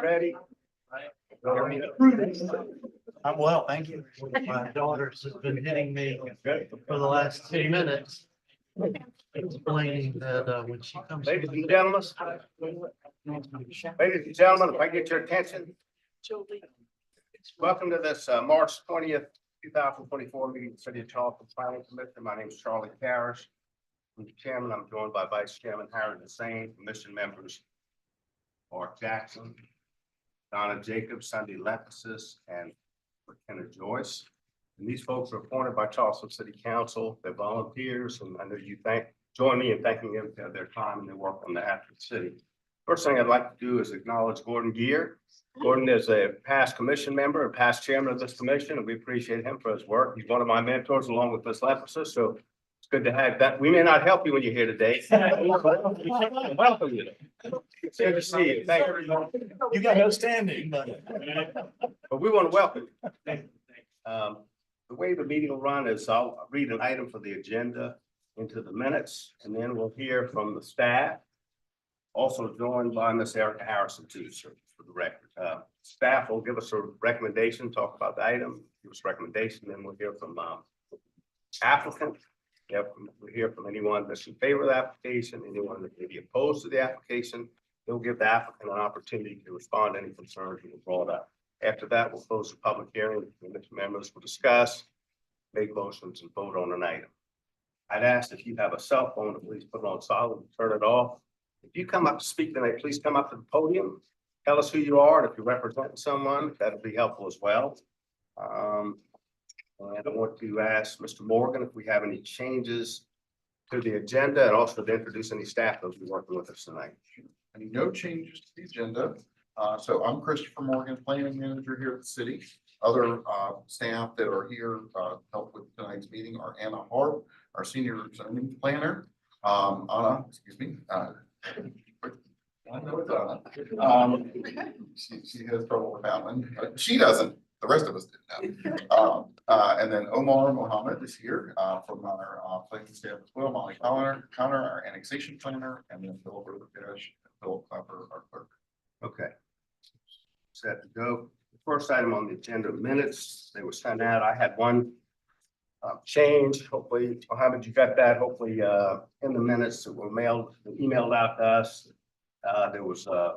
ready? I'm well, thank you. My daughter's has been hitting me for the last 2 minutes, explaining that when she comes. Ladies and gentlemen, if I get your attention, welcome to this March 20th, 2024 meeting of the City of Charleston Planning Commission. My name is Charlie Parrish. I'm the chairman. I'm joined by Vice Chairman Harry Hussein, commission members Mark Jackson, Donna Jacobs, Sunday Lephasis, and McKenna Joyce. And these folks are appointed by Charleston City Council. They're volunteers, and I know you join me in thanking them for their time and their work on behalf of the city. First thing I'd like to do is acknowledge Gordon Gear. Gordon is a past commission member and past chairman of this commission, and we appreciate him for his work. He's one of my mentors along with Ms. Lephasis, so it's good to have that. We may not help you when you're here today. Welcome you. It's good to see you. Thank you. You got no standing, but we want to welcome you. The way the meeting will run is I'll read an item for the agenda into the minutes, and then we'll hear from the staff. Also joined by Ms. Erica Harrison too, so for the record. Staff will give us a recommendation, talk about the item, give us a recommendation, then we'll hear from applicant. We'll hear from anyone that's in favor of the application, anyone that may be opposed to the application. They'll give the applicant an opportunity to respond to any concerns that were brought up. After that, we'll close the public hearing. The members will discuss, make motions, and vote on an item. I'd ask if you have a cell phone to please put it on silent and turn it off. If you come up to speak tonight, please come up to the podium. Tell us who you are, and if you're representing someone, that'll be helpful as well. And I want to ask Mr. Morgan if we have any changes to the agenda, and also to introduce any staff that will be working with us tonight. No changes to the agenda. So I'm Christopher Morgan, planning manager here at the city. Other staff that are here to help with tonight's meeting are Anna Harp, our senior zoning planner. Anna, excuse me. I know it's Anna. She has trouble with that one. She doesn't. The rest of us didn't know. And then Omar Mohammed is here from our planning staff as well. Molly Connor, our annexation planner, and then Philip Rutherfish, Philip Clapper, our clerk. Okay. Set to go. The first item on the agenda, minutes. They were sent out. I had one change. Hopefully, Mohammed, you got that. Hopefully, in the minutes that were emailed out to us. There was a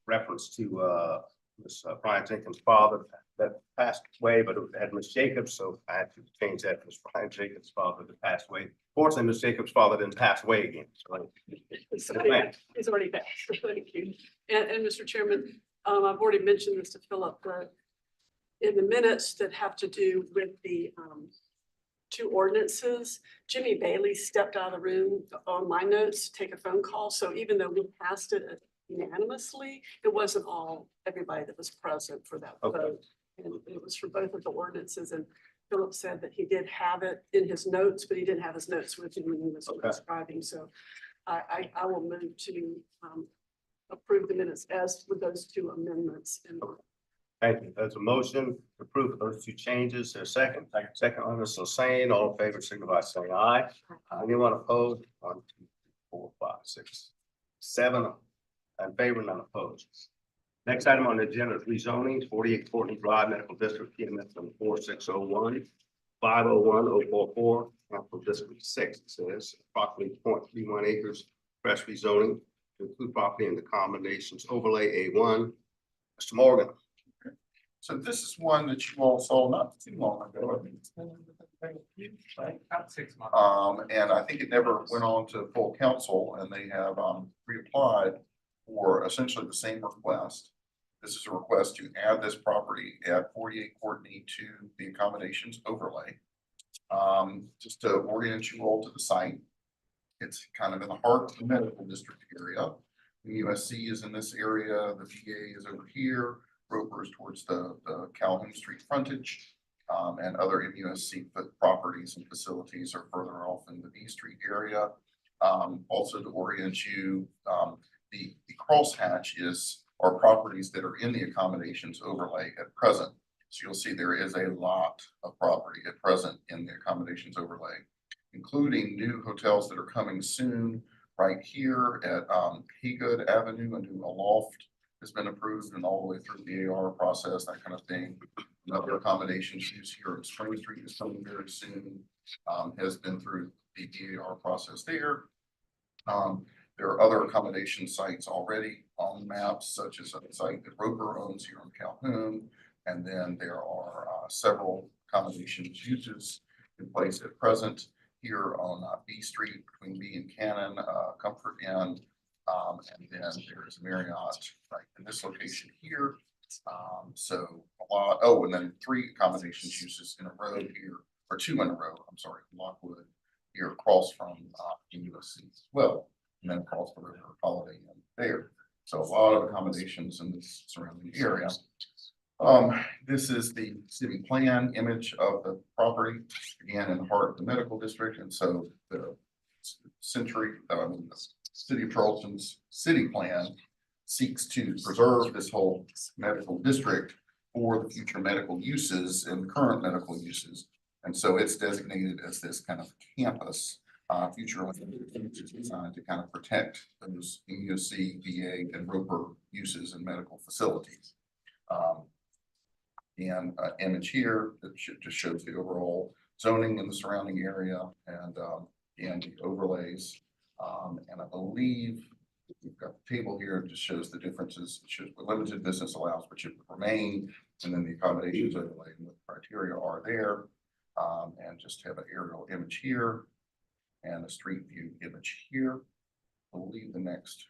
reference to Miss Brian Jenkins' father that passed away, but it had Miss Jacobs, so I had to change that. Miss Brian Jacobs' father that passed away. Fortunately, Miss Jacobs' father didn't pass away again. So He's already passed. Thank you. And Mr. Chairman, I've already mentioned this to Philip, but in the minutes that have to do with the two ordinances, Jimmy Bailey stepped out of the room on my notes to take a phone call. So even though we passed it unanimously, it wasn't everybody that was present for that vote. And it was for both of the ordinances. And Philip said that he did have it in his notes, but he didn't have his notes with him when he was describing. So I will move to approve the minutes as with those two amendments. thank you. There's a motion to approve those two changes. There's a second. Second on this, so saying all in favor, signify by saying aye. Anyone opposed? 1, 2, 3, 4, 5, 6, 7 in favor, none opposed. Next item on the agenda is rezoning 48 Courtney Drive, Medical District, PMS number 4601, 501044, Council District 6. It says approximately 0.31 acres, fresh rezoning to include property in the combinations overlay A1. Mr. Morgan. So this is one that you all saw not too long ago. I think it's been about 6 months. And I think it never went on to full council, and they have reapplied for essentially the same request. This is a request to add this property at 48 Courtney to the accommodations overlay. Just to orient you all to the site, it's kind of in the heart of the medical district area. The USC is in this area, the VA is over here, Roper is towards the Calhoun Street frontage, and other MUSC properties and facilities are further off in the B Street area. Also to orient you, the crosshatch are properties that are in the accommodations overlay at present. So you'll see there is a lot of property at present in the accommodations overlay, including new hotels that are coming soon right here at Haygood Avenue, a new Aloft has been approved and all the way through the AR process, that kind of thing. Another accommodation use here at Spring Street is coming very soon, has been through the DAR process there. There are other accommodation sites already on maps, such as a site that Roper owns here in Calhoun. And then there are several accommodation uses in place at present here on B Street between B and Cannon, Comfort Inn. And then there is Marriott right in this location here. So a lot, oh, and then 3 accommodations uses in a row here, or 2 in a row, I'm sorry, Lockwood here across from USC as well. And then across the river, Holiday Inn there. So a lot of accommodations in this surrounding area. This is the city plan image of the property, again, in the heart of the medical district. And so the the city of Charleston's city plan seeks to preserve this whole medical district for the future medical uses and the current medical uses. And so it's designated as this kind of campus, future designed to kind of protect those MUSC, VA, and Roper uses and medical facilities. And image here that just shows the overall zoning in the surrounding area and the overlays. And I believe we've got the table here, it just shows the differences. It shows what limited business allows, but should remain, and then the accommodations overlay and what the criteria are there. And just have an aerial image here and a street view image here. I believe the next,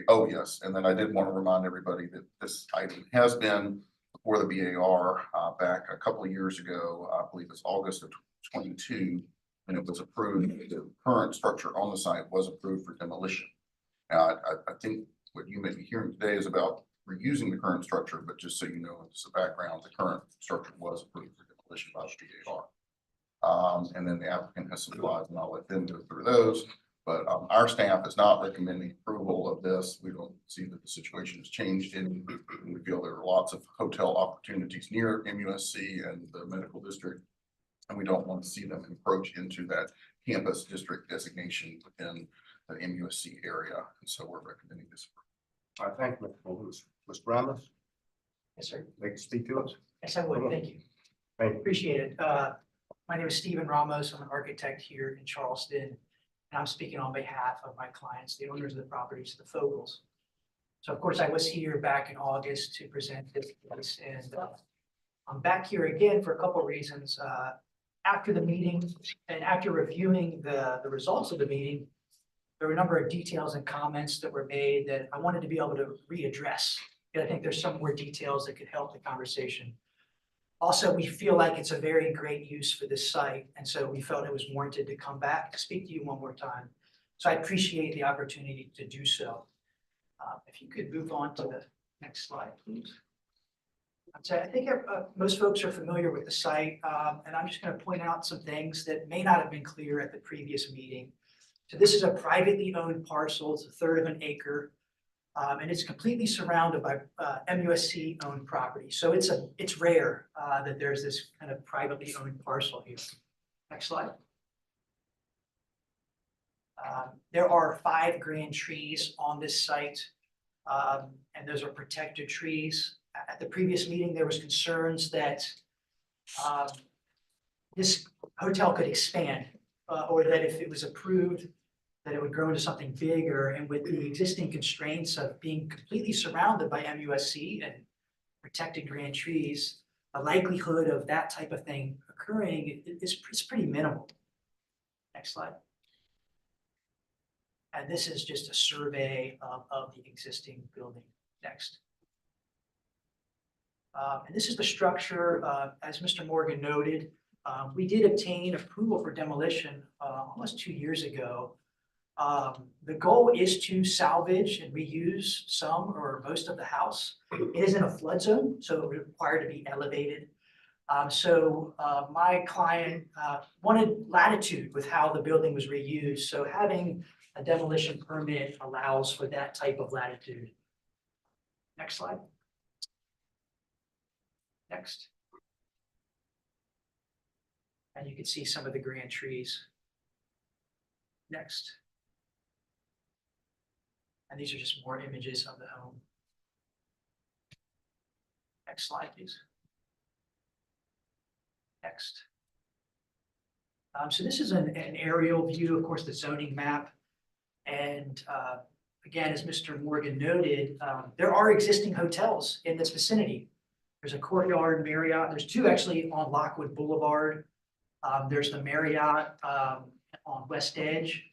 oh yes, and then I did want to remind everybody that this item has been before the BAR back a couple of years ago. I believe it's August of 22, and it was approved. The current structure on the site was approved for demolition. Now, I think what you may be hearing today is about reusing the current structure, but just so you know, it's the background, the current structure was approved for demolition by the BAR. And then the applicant has some slides, and I'll let them go through those. But our staff is not recommending approval of this. We don't see that the situation has changed. And we feel there are lots of hotel opportunities near MUSC and the medical district. And we don't want to see them encroach into that campus district designation within the MUSC area. And so we're recommending this. I thank Mr. Williams. Mr. Ramos, Yes, sir. like to speak to us? Yes, I would. Thank you. Thank you. Appreciate it. My name is Stephen Ramos. I'm an architect here in Charleston. And I'm speaking on behalf of my clients, the owners of the properties, the Fogels. So of course, I was here back in August to present this case, and I'm back here again for a couple of reasons. After the meeting and after reviewing the results of the meeting, there were a number of details and comments that were made that I wanted to be able to readdress. And I think there's some more details that could help the conversation. Also, we feel like it's a very great use for this site, and so we felt it was warranted to come back to speak to you one more time. So I appreciate the opportunity to do so. If you could move on to the next slide, please. So I think most folks are familiar with the site, and I'm just going to point out some things that may not have been clear at the previous meeting. So this is a privately owned parcel. It's a third of an acre. And it's completely surrounded by MUSC owned property. So it's rare that there's this kind of privately owned parcel here. Next slide. There are 5 grand trees on this site, and those are protected trees. At the previous meeting, there was concerns that this hotel could expand, or that if it was approved, that it would grow into something bigger. And with the existing constraints of being completely surrounded by MUSC and protected grand trees, the likelihood of that type of thing occurring is pretty minimal. Next slide. And this is just a survey of the existing building. Next. And this is the structure, as Mr. Morgan noted. We did obtain approval for demolition almost 2 years ago. The goal is to salvage and reuse some or most of the house. It is in a flood zone, so it would require to be elevated. So my client wanted latitude with how the building was reused. So having a demolition permit allows for that type of latitude. Next slide. Next. And you can see some of the grand trees. Next. And these are just more images of the home. Next slide, please. Next. So this is an aerial view, of course, the zoning map. And again, as Mr. Morgan noted, there are existing hotels in this vicinity. There's a Courtyard Marriott. There's two actually on Lockwood Boulevard. There's the Marriott on West Edge.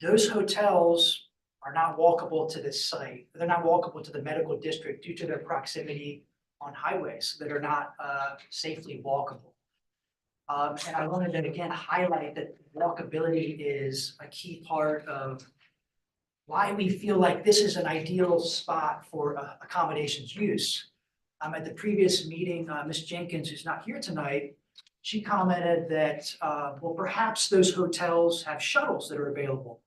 Those hotels are not walkable to this site. They're not walkable to the medical district due to their proximity on highways that are not safely walkable. And I wanted to again highlight that walkability is a key part of why we feel like this is an ideal spot for accommodations use. At the previous meeting, Ms. Jenkins, who's not here tonight, she commented that, well, perhaps those hotels have shuttles that are available.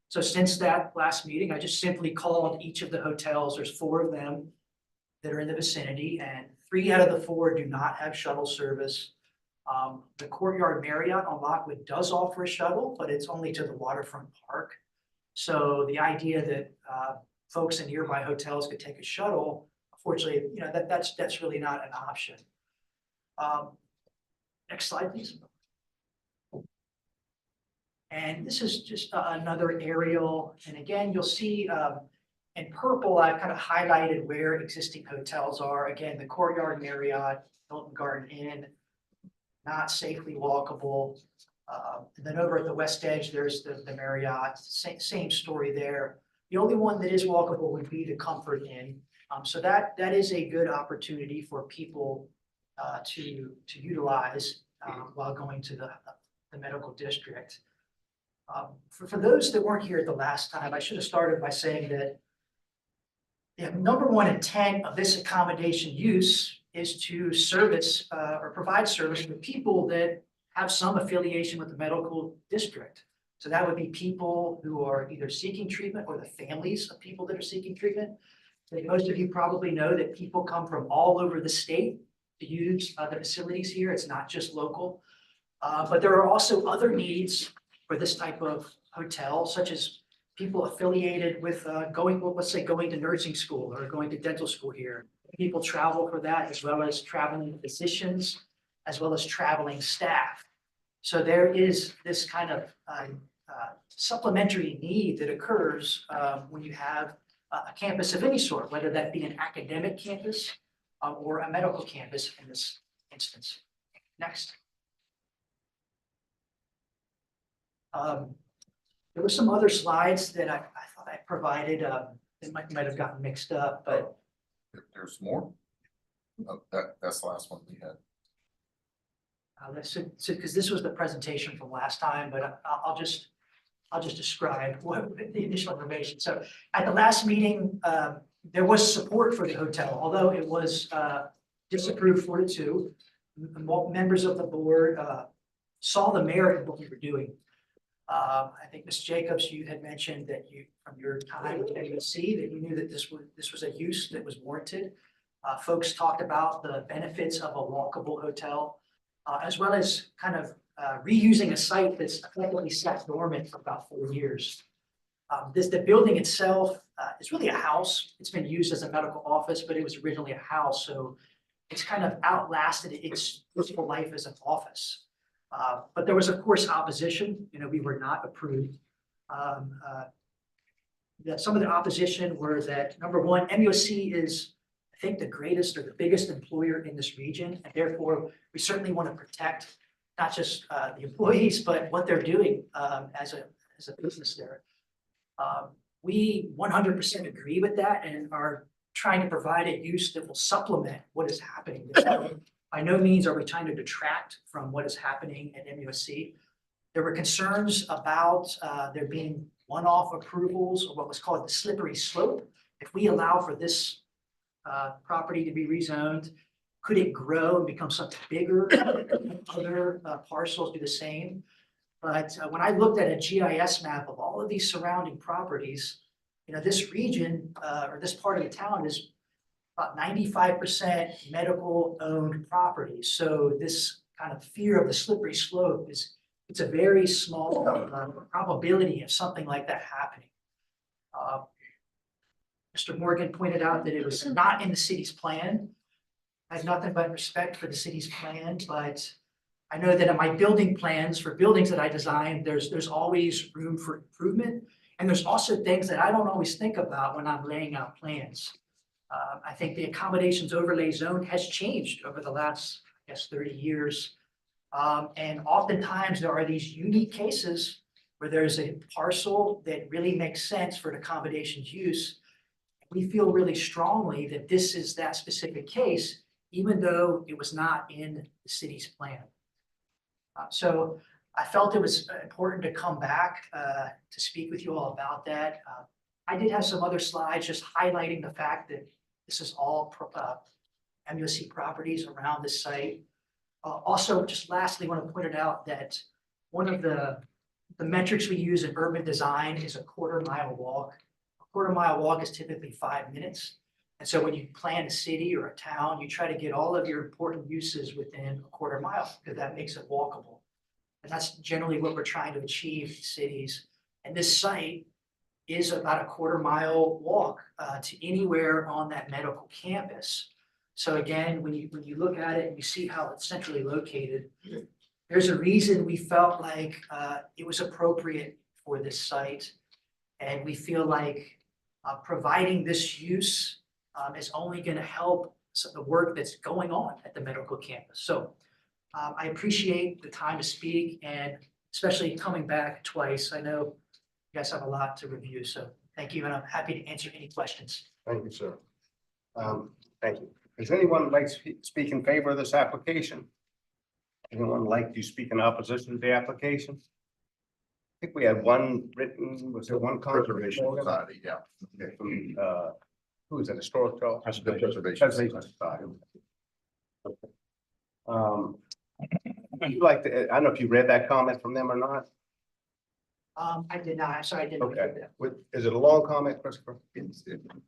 So since that last meeting, I just simply called each of the hotels. There's 4 of them that are in the vicinity, and 3 out of the 4 do not have shuttle service. The Courtyard Marriott on Lockwood does offer a shuttle, but it's only to the waterfront park. So the idea that folks in nearby hotels could take a shuttle, unfortunately, you know, that's really not an option. Next slide, please. And this is just another aerial. And again, you'll see in purple, I've kind of highlighted where existing hotels are. Again, the Courtyard Marriott, Hilton Garden Inn, not safely walkable. And then over at the West Edge, there's the Marriott, same story there. The only one that is walkable would be the Comfort Inn. So that is a good opportunity for people to utilize while going to the medical district. For those that weren't here the last time, I should have started by saying that the number one intent of this accommodation use is to service or provide service for people that have some affiliation with the medical district. So that would be people who are either seeking treatment or the families of people that are seeking treatment. Most of you probably know that people come from all over the state to use the facilities here. It's not just local. But there are also other needs for this type of hotel, such as people affiliated with let's say going to nursing school or going to dental school here. People travel for that, as well as traveling physicians, as well as traveling staff. So there is this kind of supplementary need that occurs when you have a campus of any sort, whether that be an academic campus or a medical campus in this instance. Next. There were some other slides that I thought I provided. It might have gotten mixed up, but There's more? Oh, that's the last one we had. because this was the presentation from last time, but I'll just describe what the additional information. So at the last meeting, there was support for the hotel, although it was disapproved 4-2. Members of the board saw the merit of what we were doing. I think Ms. Jacobs, you had mentioned that you, from your time at MUSC, that you knew that this was a use that was warranted. Folks talked about the benefits of a walkable hotel, as well as kind of reusing a site that's effectively sat dormant for about 4 years. The building itself is really a house. It's been used as a medical office, but it was originally a house, so it's kind of outlasted its useful life as an office. But there was, of course, opposition. You know, we were not approved. Some of the opposition were that, number one, MUSC is, I think, the greatest or the biggest employer in this region, and therefore we certainly want to protect not just the employees, but what they're doing as a business there. We 100% agree with that and are trying to provide a use that will supplement what is happening. By no means are we trying to detract from what is happening at MUSC. There were concerns about there being one-off approvals, or what was called the slippery slope. If we allow for this property to be rezoned, could it grow and become something bigger? Other parcels do the same. But when I looked at a GIS map of all of these surrounding properties, you know, this region or this part of the town is about 95% medical owned property. So this kind of fear of the slippery slope it's a very small probability of something like that happening. Mr. Morgan pointed out that it was not in the city's plan. I have nothing but respect for the city's plan, but I know that in my building plans for buildings that I design, there's always room for improvement. And there's also things that I don't always think about when I'm laying out plans. I think the accommodations overlay zone has changed over the last, I guess, 30 years. And oftentimes there are these unique cases where there's a parcel that really makes sense for an accommodations use. We feel really strongly that this is that specific case, even though it was not in the city's plan. So I felt it was important to come back to speak with you all about that. I did have some other slides just highlighting the fact that this is all MUSC properties around this site. Also, just lastly, want to point it out that one of the metrics we use in urban design is a 1/4 mile walk. A 1/4 mile walk is typically 5 minutes. And so when you plan a city or a town, you try to get all of your important uses within a 1/4 mile because that makes it walkable. And that's generally what we're trying to achieve in cities. And this site is about a 1/4 mile walk to anywhere on that medical campus. So again, when you look at it and you see how it's centrally located, there's a reason we felt like it was appropriate for this site. And we feel like providing this use is only going to help the work that's going on at the medical campus. So I appreciate the time to speak and especially coming back twice. I know you guys have a lot to review, so thank you, and I'm happy to answer any questions. Thank you, sir. Thank you. Does anyone like to speak in favor of this application? Anyone like to speak in opposition to the application? I think we had one written, was there one? Preservation Society, yeah. Okay, from, who is that, Historic Charleston? The Preservation Preservation Society. Okay. I'd like to, I don't know if you read that comment from them or not. I did not, I'm sorry, I didn't. Okay. Is it a long comment, Christopher?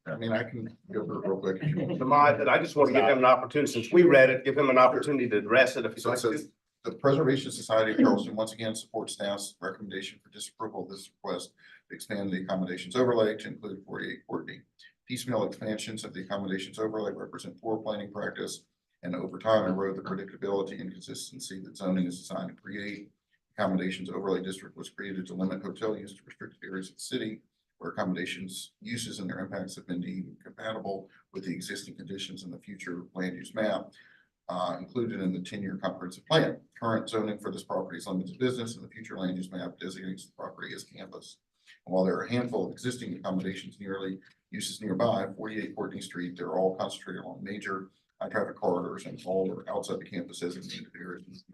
I mean, I can go through it real quick. if you want. I just want to give him an opportunity, since we read it, give him an opportunity to address it if he'd So like it to. says, the Preservation Society of Charleston once again supports staff's recommendation for disapproval of this request to expand the accommodations overlay to include 48 Courtney. Piecemeal expansions of the accommodations overlay represent poor planning practice and over time erode the predictability and consistency that zoning is designed to create. Accommodations overlay district was created to limit hotel use to restricted areas of the city where accommodations uses and their impacts have been deemed compatible with the existing conditions in the future land use map included in the 10-year comprehensive plan. Current zoning for this property is limited to business, and the future land use map designates the property as campus. And while there are a handful of existing accommodations uses nearby, 48 Courtney Street, they're all concentrated along major high traffic corridors and all are outside the campus designated areas.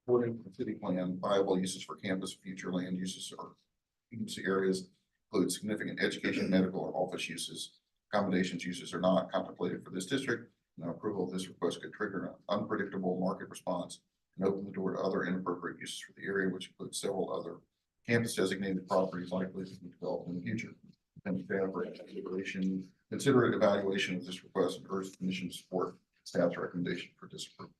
According to the city plan, viable uses for campus future land uses or use areas include significant education, medical, or office uses. Accommodations uses are not contemplated for this district. No approval of this request could trigger an unpredictable market response and open the door to other inappropriate uses for the area, which includes several other campus designated properties likely to be developed in the future. And considerate evaluation of this request and urge the commission to support staff's recommendation for disapproval.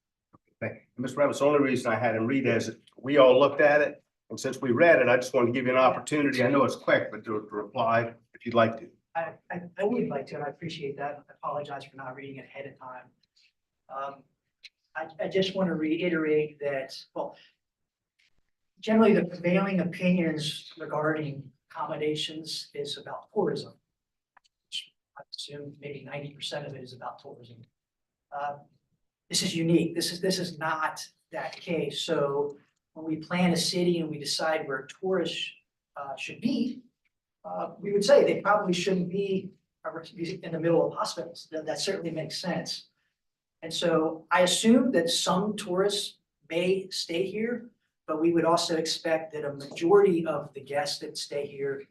Thank you. Mr. Rabbit, the only reason I had him read is we all looked at it, and since we read it, I just want to give you an opportunity. I know it's quick, but to reply if you'd like to. I would like to, and I appreciate that. I apologize for not reading it ahead of time. I just want to reiterate that, well, generally the prevailing opinions regarding accommodations is about tourism. I assume maybe 90% of it is about tourism. This is unique. This is not that case. So when we plan a city and we decide where tourists should be, we would say they probably shouldn't be in the middle of hospitals. That certainly makes sense. And so I assume that some tourists may stay here, but we would also expect that a majority of the guests that stay here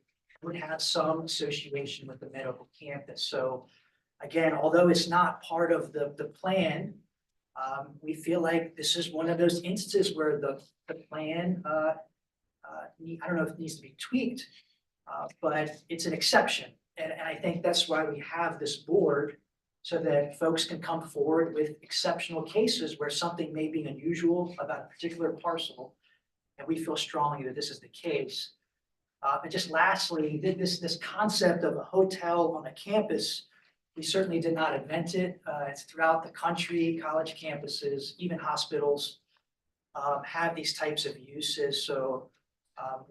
would have some association with the medical campus. So again, although it's not part of the plan, we feel like this is one of those instances where the plan, I don't know if it needs to be tweaked, but it's an exception. And I think that's why we have this board, so that folks can come forward with exceptional cases where something may be unusual about a particular parcel. And we feel strongly that this is the case. And just lastly, this concept of a hotel on a campus, we certainly did not invent it. It's throughout the country, college campuses, even hospitals have these types of uses. So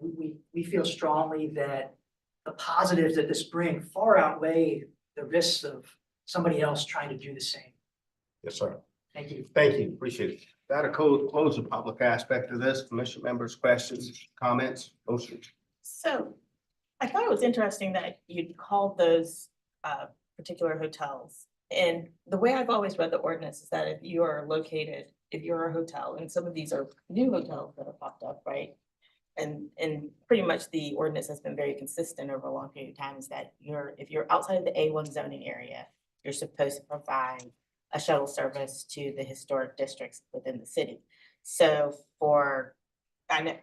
we feel strongly that the positives that this bring far outweigh the risks of somebody else trying to do the same. Yes, sir. Thank you. Thank you. Appreciate it. That'll close the public aspect of this. Commission members, questions, comments, motions. So I thought it was interesting that you'd called those particular hotels. And the way I've always read the ordinance is that if you're a hotel, and some of these are new hotels that have popped up, right? And pretty much the ordinance has been very consistent over a long period of time is that if you're outside of the A1 zoning area, you're supposed to provide a shuttle service to the historic districts within the city. So for the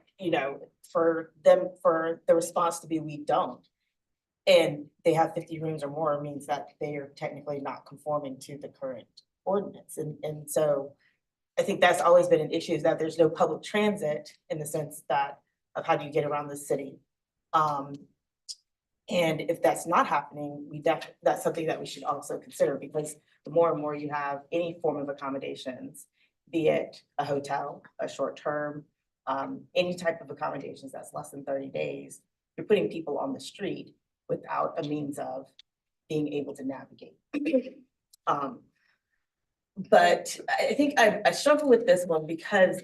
response to be, we don't, and they have 50 rooms or more, means that they are technically not conforming to the current ordinance. And so I think that's always been an issue, is that there's no public transit in the sense that of how do you get around the city. And if that's not happening, that's something that we should also consider, because the more and more you have any form of accommodations, be it a hotel, a short term, any type of accommodations that's less than 30 days, you're putting people on the street without a means of being able to navigate. But I think I struggle with this one because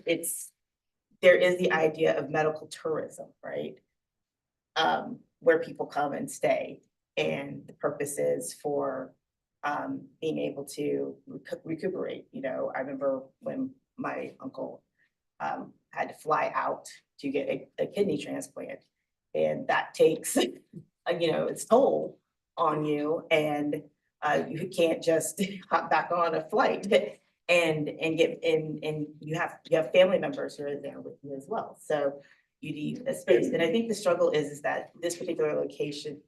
there is the idea of medical tourism, right? Where people come and stay, and the purpose is for being able to recuperate. I remember when my uncle had to fly out to get a kidney transplant, and that takes its toll on you, and you can't just hop back on a flight and you have family members who are there with you as well. So you need a space. And I think the struggle is that this particular location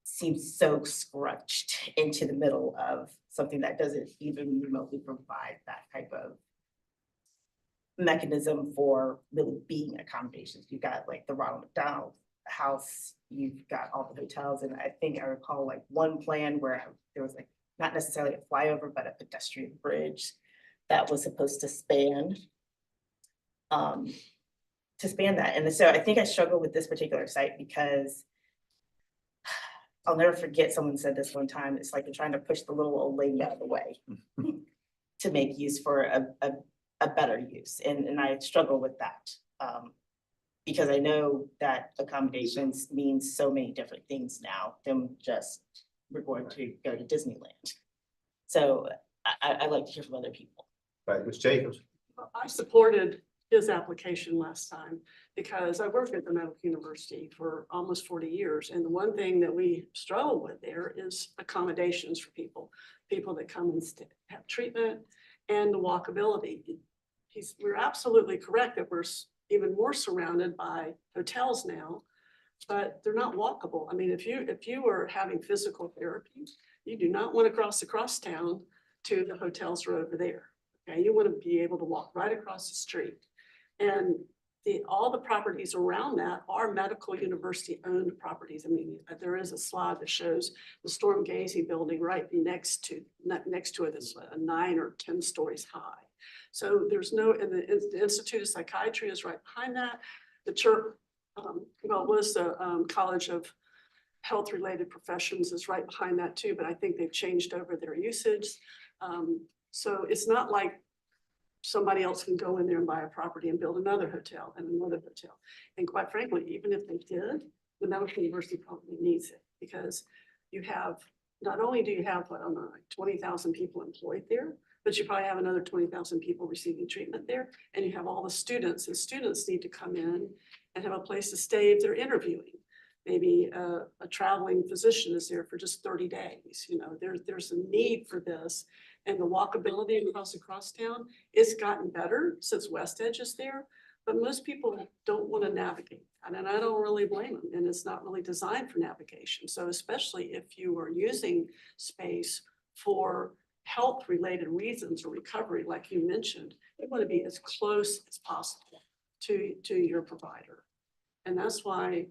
seems so scrunched into the middle of something that doesn't even remotely provide that type of mechanism for really being accommodations. You've got like the Ronald McDonald House, you've got all the hotels, and I think I recall like one plan where there was like not necessarily a flyover, but a pedestrian bridge that was supposed to span that. And so I think I struggle with this particular site because I'll never forget, someone said this one time, it's like you're trying to push the little old lady out of the way to make use for a better use. And I struggle with that because I know that accommodations means so many different things now than just we're going to go to Disneyland. So I'd like to hear from other people. Right, Ms. Jacobs. I supported his application last time because I worked at the Medical University for almost 40 years. And the one thing that we struggle with there is accommodations for people that come and have treatment, and the walkability. We're absolutely correct that we're even more surrounded by hotels now, but they're not walkable. I mean, if you were having physical therapy, you do not want to cross across town to the hotels are over there. Okay, you want to be able to walk right across the street. And all the properties around that are medical university owned properties. I mean, there is a slide that shows the Storm Gazey building right next to it is 9 or 10 stories high. So there's and the Institute of Psychiatry is right behind that. The church, it was the College of Health Related Professions is right behind that too, but I think they've changed over their usage. So it's not like somebody else can go in there and buy a property and build another hotel and another hotel. And quite frankly, even if they did, the medical university probably needs it, because not only do you have, I don't know, like 20,000 people employed there, but you probably have another 20,000 people receiving treatment there. And you have all the students, and students need to come in and have a place to stay if they're interviewing. Maybe a traveling physician is there for just 30 days. There's a need for this. And the walkability across town, it's gotten better since West Edge is there, but most people don't want to navigate. And I don't really blame them. And it's not really designed for navigation. So especially if you are using space for health related reasons or recovery, like you mentioned, you want to be as close as possible to your provider. And that's why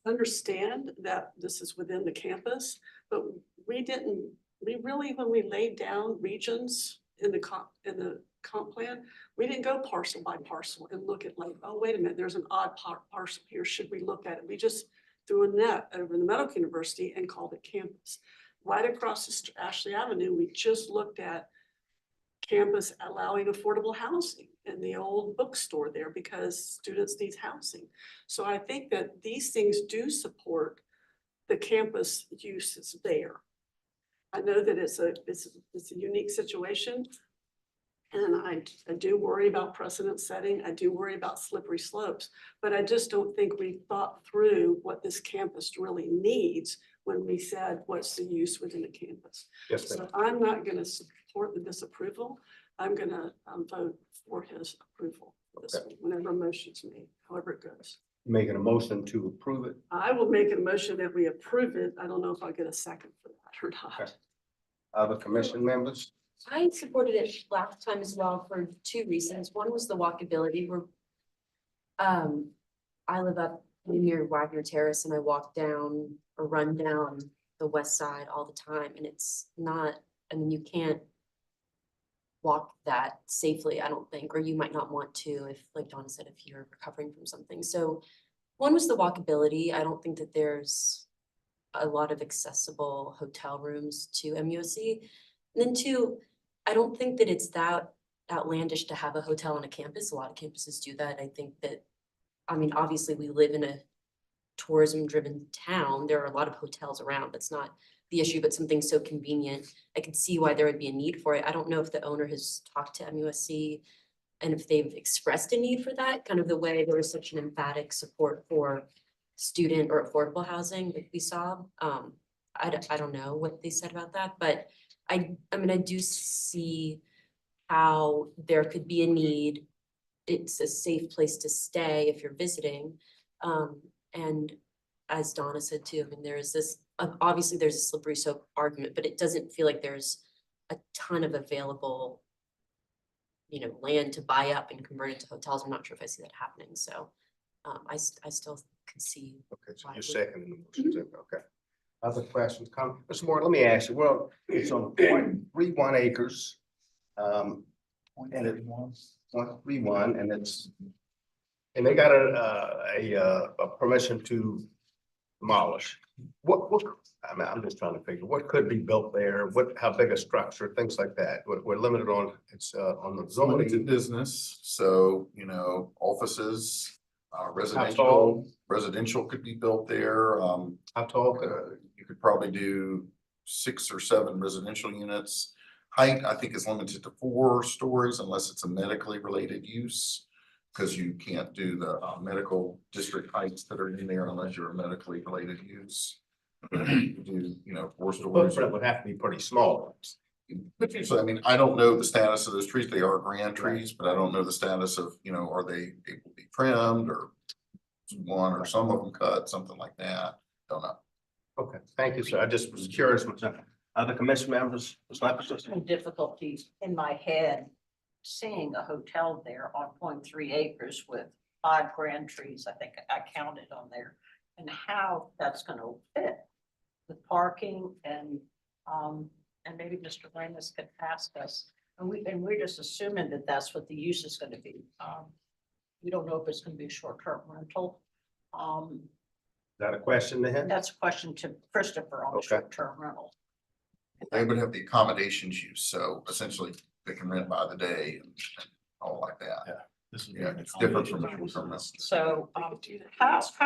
understand that this is within the campus, but we really, when we laid down regions in the comp plan, we didn't go parcel by parcel and look at like, oh, wait a minute, there's an odd parcel here, should we look at it? We just threw a net over the Medical University and called it campus. Right across Ashley Avenue, we just looked at campus allowing affordable housing in the old bookstore there because students need housing. So I think that these things do support the campus uses there. I know that it's a unique situation. And I do worry about precedent setting. I do worry about slippery slopes, but I just don't think we thought through what this campus really needs when we said, what's the use within the campus? Yes, So ma'am. I'm not gonna support the disapproval. I'm gonna vote for his approval for this one, whenever a motion's made, however it goes. Making a motion to approve it. I will make a motion that we approve it. I don't know if I'll get a second for that or not. Okay. Other commission members? I supported it last time as well for two reasons. One was the walkability where I live up near Wagner Terrace and I walk down or run down the west side all the time. And it's not, I mean, you can't walk that safely, I don't think, or you might not want to if, like Donna said, if you're recovering from something. So one was the walkability. I don't think that there's a lot of accessible hotel rooms to MUSC. And then two, I don't think that it's that outlandish to have a hotel on a campus. A lot of campuses do that. I think that, I mean, obviously we live in a tourism-driven town. There are a lot of hotels around. That's not the issue, but something so convenient. I could see why there would be a need for it. I don't know if the owner has talked to MUSC and if they've expressed a need for that, kind of the way there was such an emphatic support for student or affordable housing that we saw. I don't know what they said about that, but I mean, I do see how there could be a need. It's a safe place to stay if you're visiting. And as Donna said too, I mean, there is this, obviously there's a slippery slope argument, but it doesn't feel like there's a ton of available, land to buy up and convert into hotels. I'm not sure if I see that happening. So I still could see. Okay, so you're seconding the motion, okay. Other questions, comments? Mr. Moore, let me ask you, well, it's on 0.31 acres. And it 0.31 and they got a permission to demolish. What, I mean, I'm just trying to figure, what could be built there? How big a structure, things like that? We're limited on, it's on the Limited zoning. business, so, offices, tall? residential could be built there. How tall? You could probably do 6 or 7 residential units. Height, I think, is limited to 4 stories unless it's a medically related use. Because you can't do the medical district heights that are in there unless you're a medically related use. You do, 4 stories. Footprint would have to be pretty small. But usually, I mean, I don't know the status of those trees. They are grand trees, but I don't know the status of, are they able to be trimmed or one or some of them cut, something like that. Don't know. Okay, thank you, sir. I just was curious. Other commission members? Some difficulties in my head seeing a hotel there on 0.3 acres with 5 grand trees, I think I counted on there, and how that's gonna fit with parking and maybe Mr. Ramos could ask us, and we're just assuming that that's what the use is gonna be. We don't know if it's gonna be a short-term rental. Is that a question to him? That's a question to Christopher on the Okay. short-term rental. They would have the accommodations use, so essentially they can rent by the day and all like that. Yeah. This is. Yeah, it's different from a short-term rental. So how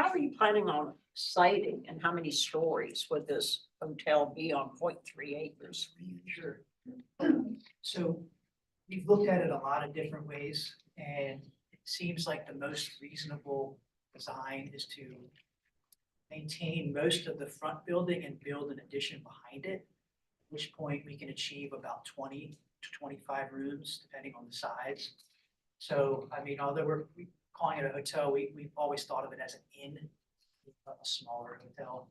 are you planning on siting and how many stories would this hotel be on 0.3 acres? Sure. So we've looked at it a lot of different ways, and it seems like the most reasonable design is to maintain most of the front building and build an addition behind it, at which point we can achieve about 20 to 25 rooms, depending on the size. So, I mean, although we're calling it a hotel, we've always thought of it as an inn, a smaller hotel.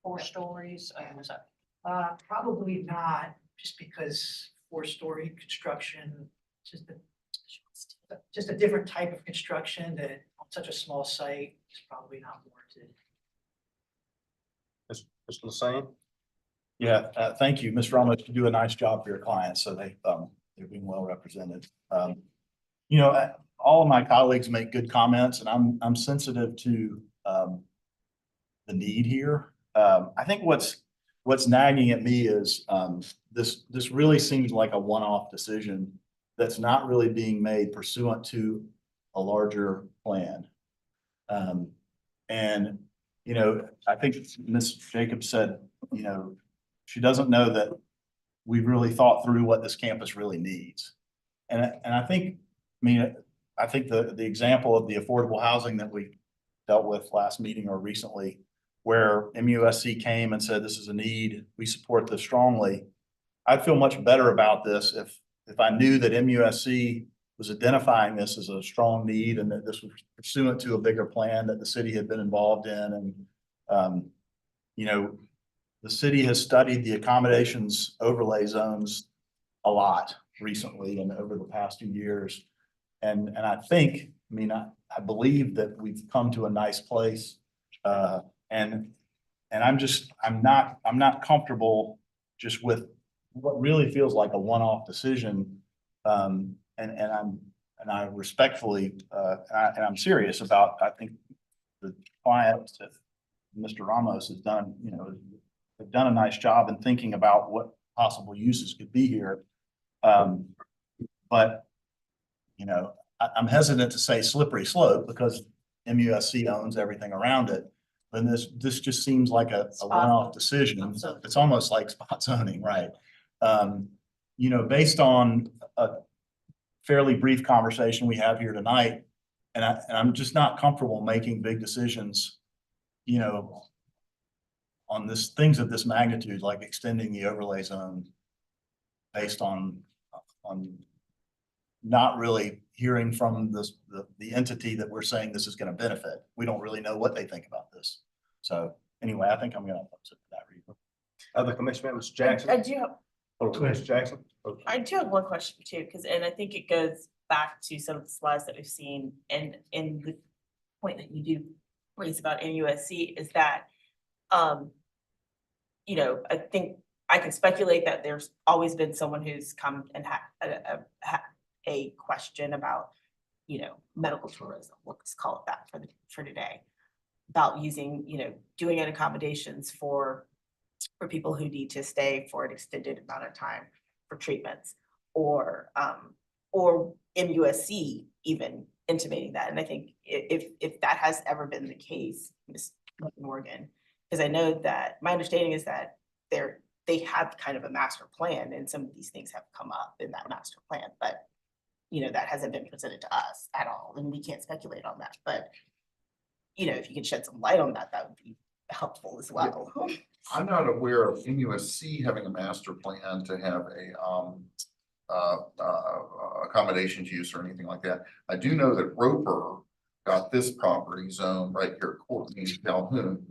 4 stories, was that? Probably not, just because 4-story construction, just a different type of construction that on such a small site, it's probably not warranted. Mr. Lassane? Yeah, thank you, Mr. Ramos. You do a nice job for your clients, so they're being well represented. You know, all of my colleagues make good comments, and I'm sensitive to the need here. I think what's nagging at me is this really seems like a one-off decision that's not really being made pursuant to a larger plan. And you know, I think Ms. Jacobs said, you know, she doesn't know that we've really thought through what this campus really needs. And I think, I mean, I think the example of the affordable housing that we dealt with last meeting or recently, where MUSC came and said, this is a need, we support this strongly. I'd feel much better about this if I knew that MUSC was identifying this as a strong need and that this was pursuant to a bigger plan that the city had been involved in. And, you know, the city has studied the accommodations overlay zones a lot recently and over the past few years. And I think, I mean, I believe that we've come to a nice place. And I'm not comfortable just with what really feels like a one-off decision. And I respectfully, and I'm serious about, I think the client, Mr. Ramos has done, you know, they've done a nice job in thinking about what possible uses could be here. But, you know, I'm hesitant to say slippery slope because MUSC owns everything around it. But this just seems like a one-off decision. It's almost like spot zoning, right? You know, based on a fairly brief conversation we have here tonight, and I'm just not comfortable making big decisions, you know, on things of this magnitude, like extending the overlay zone based on not really hearing from the entity that we're saying this is going to benefit. We don't really know what they think about this. So anyway, I think I'm going to oppose it for that reason. Other commission members, Jackson? I do have, Mr. Jackson? Okay. I do have one question too, and I think it goes back to some of the slides that we've seen, and in the point that you do raise about MUSC is that, you know, I think I can speculate that there's always been someone who's come and had a question about, you know, medical tourism, let's call it that for today, about using, you know, doing an accommodations for people who need to stay for an extended amount of time for treatments, or MUSC even intimating that. And I think if that has ever been the case, Ms. Morgan, because I know that my understanding is that they have kind of a master plan, and some of these things have come up in that master plan, but you know, that hasn't been presented to us at all, and we can't speculate on that. But you know, if you could shed some light on that, that would be helpful as well. Yeah. I'm not aware of MUSC having a master plan to have a accommodations use or anything like that. I do know that Roper got this property zone right here at Courtney Calhoun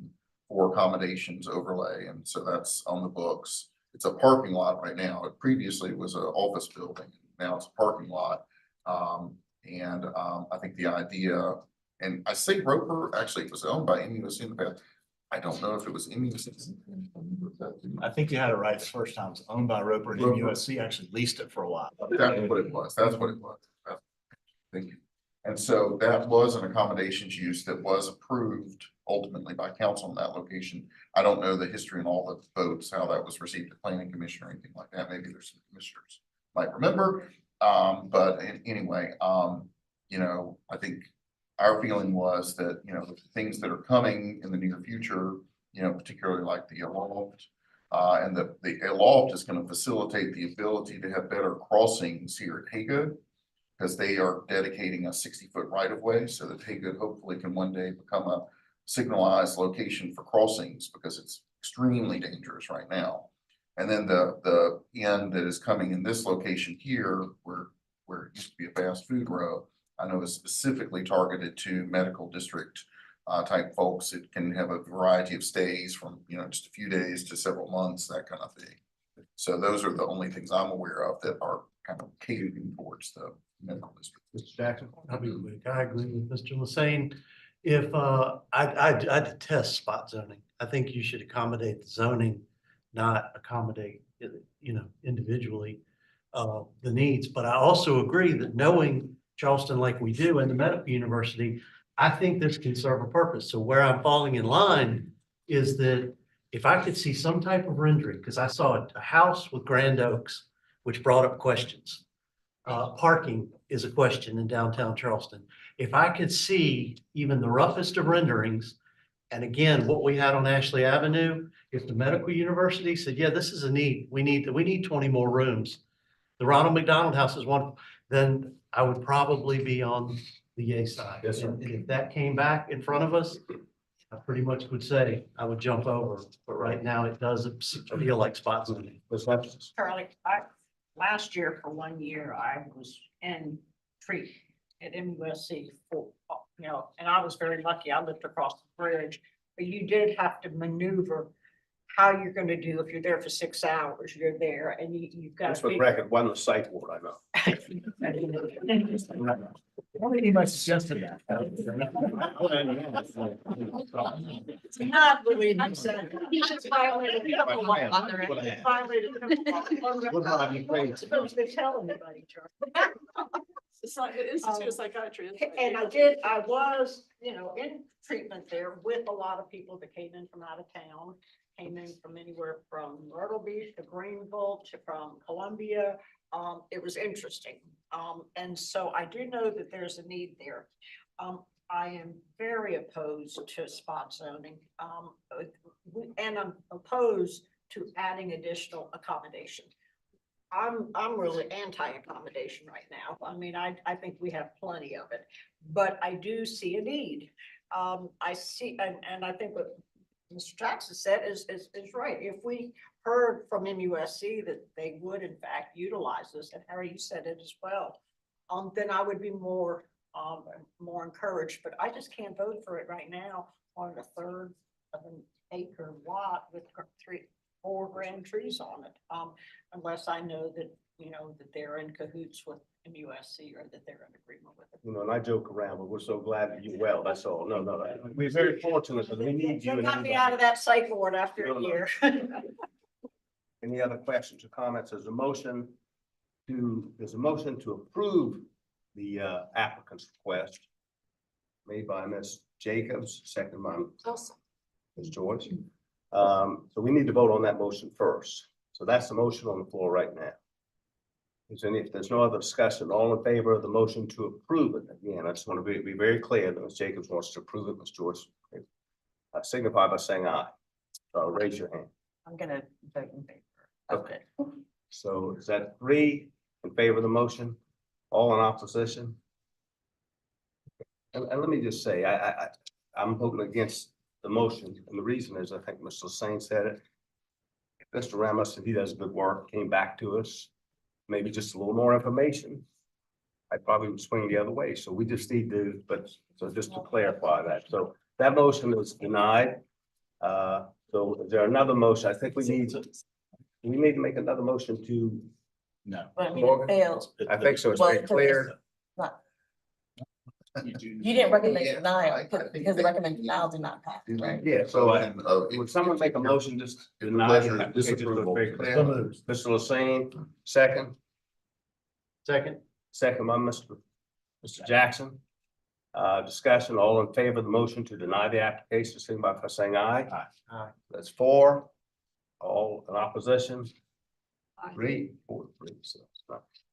for accommodations overlay, and so that's on the books. It's a parking lot right now. It previously was an office building. Now it's a parking lot. I think the idea, and I say Roper, actually it was owned by MUSC in the past. I don't know if it was MUSC. I think you had it right the first time. It's owned by Roper, and MUSC actually leased it for a while. That's what it was. That's what it was. Thank you. And so that was an accommodations use that was approved ultimately by council in that location. I don't know the history and all the votes, how that was received at planning commission or anything like that. Maybe there's some commissioners might remember. But anyway, you know, I think our feeling was that, you know, the things that are coming in the near future, you know, particularly like the aloft, and the aloft is going to facilitate the ability to have better crossings here at Haygood, because they are dedicating a 60-foot right of way so that Haygood hopefully can one day become a signalized location for crossings, because it's extremely dangerous right now. And then the end that is coming in this location here, where it used to be a fast food row, I know is specifically targeted to medical district type folks. It can have a variety of stays from, you know, just a few days to several months, that kind of thing. So those are the only things I'm aware of that are kind of catering towards the medical district. Mr. Jackson? I'll be quick. I agree with Mr. Lassane. If, I detest spot zoning. I think you should accommodate the zoning, not accommodate, individually, the needs. But I also agree that knowing Charleston like we do and the medical university, I think this can serve a purpose. So where I'm falling in line is that if I could see some type of rendering, because I saw a house with grand oaks, which brought up questions. Parking is a question in downtown Charleston. If I could see even the roughest of renderings, and again, what we had on Ashley Avenue, if the medical university said, yeah, this is a need, we need 20 more rooms. The Ronald McDonald House is one, then I would probably be on the yay side. Yes, sir. And if that came back in front of us, I pretty much would say I would jump over, but right now it doesn't feel like spot zoning. Ms. Hutchins? Charlie, last year for 1 year, I was in treat at MUSC for, and I was very lucky. I lived across the bridge, but you did have to maneuver how you're gonna do. If you're there for 6 hours, you're there and you've got. That's for the record, one of the psych ward, I know. Anybody suggested that? It's not really. You just violated. Violated. Supposed to tell anybody, Charlie. It's like, it is to a psychiatry. And I was, in treatment there with a lot of people that came in from out of town, came in from anywhere from Myrtle Beach to Greenville to from Columbia. It was interesting. And so I do know that there's a need there. I am very opposed to spot zoning. And I'm opposed to adding additional accommodation. I'm really anti-accommodation right now. I mean, I think we have plenty of it, but I do see a need. I see, and I think what Mr. Jackson said is right. If we heard from MUSC that they would in fact utilize this, and Harry, you said it as well, then I would be more encouraged, but I just can't vote for it right now on a third of an acre lot with 4 grand trees on it. Unless I know that, that they're in cahoots with MUSC or that they're in agreement with it. And I joke around, but we're so glad that you're well, that's all. No, we're very fortunate because we need you. They and got me everybody. out of that psych ward after No, a no. year. Any other questions or comments? There's a motion to approve the applicant's request made by Ms. Jacobs, second by Also, Ms. George. So we need to vote on that motion first. So that's the motion on the floor right now. If there's no other discussion, all in favor of the motion to approve it? Again, I just want to be very clear that Ms. Jacobs wants to approve it. Ms. George, signify by saying aye. Raise your hand. I'm gonna vote in favor. Okay. So is that 3 in favor of the motion? All in opposition? And let me just say, I'm voting against the motion, and the reason is, I think Mr. Lassane said it. If Mr. Ramos, if he does good work, came back to us, maybe just a little more information, I probably would swing the other way. So we just need to, so just to clarify that. So that motion is denied. So is there another motion? I think we need to make another motion to. No. But I mean, it failed. I think so. It's Well, very clear. You didn't recommend Yeah, denial I think because the recommended denial did not pass, right? Yeah, so And, would someone make a motion just to Your deny? pleasure, the application? disapproval. Very clear. So moved. Mr. Lassane, second Second. by Mr. Jackson. Discussion, all in favor of the motion to deny the application, signify by saying aye. Aye. Aye. That's 4. All in opposition, Aye. 3, 4, 3. So,